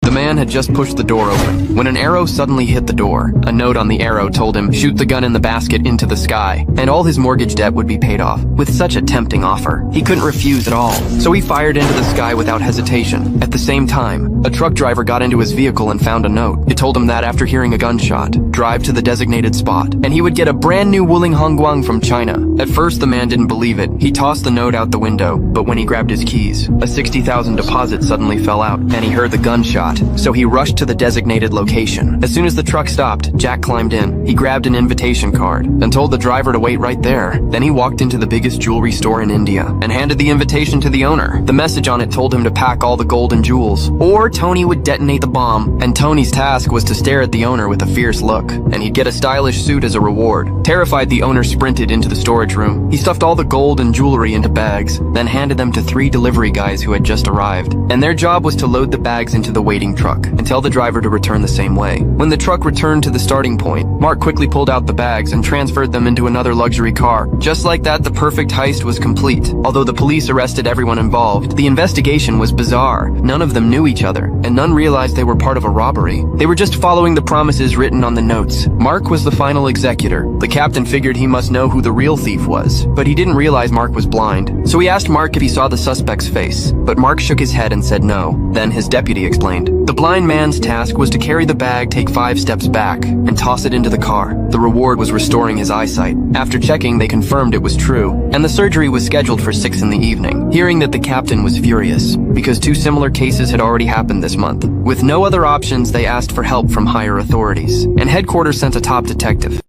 The man had just pushed the door open when an arrow suddenly hit the door. A note on the arrow told him, shoot the gun in the basket into the sky, and all his mortgage debt would be paid off. With such a tempting offer, he couldn't refuse at all. So he fired into the sky without hesitation. At the same time, a truck driver got into his vehicle and found a note. It told him that after hearing a gunshot, drive to the designated spot, and he would get a brand new Wuling Hongguang from China. At first, the man didn't believe it. He tossed the note out the window, but when he grabbed his keys, a 60,000 deposit suddenly fell out, and he heard the gunshot. So he rushed to the designated location. As soon as the truck stopped, Jack climbed in. He grabbed an invitation card and told the driver to wait right there. Then he walked into the biggest jewelry store in India and handed the invitation to the owner. The message on it told him to pack all the gold and jewels, or Tony would detonate the bomb, and Tony's task was to stare at the owner with a fierce look, and he'd get a stylish suit as a reward. Terrified, the owner sprinted into the storage room. He stuffed all the gold and jewelry into bags, then handed them to 3 delivery guys who had just arrived, and their job was to load the bags into the waiting truck and tell the driver to return the same way. When the truck returned to the starting point, Mark quickly pulled out the bags and transferred them into another luxury car. Just like that, the perfect heist was complete. Although the police arrested everyone involved, the investigation was bizarre. None of them knew each other, and none realized they were part of a robbery. They were just following the promises written on the notes. Mark was the final executor. The captain figured he must know who the real thief was, but he didn't realize Mark was blind. So he asked Mark if he saw the suspect's face, but Mark shook his head and said no. Then his deputy explained. The blind man's task was to carry the bag, take 5 steps back, and toss it into the car. The reward was restoring his eyesight. After checking, they confirmed it was true, and the surgery was scheduled for 6 in the evening. Hearing that, the captain was furious, because 2 similar cases had already happened this month. With no other options, they asked for help from higher authorities, and headquarters sent a top detective.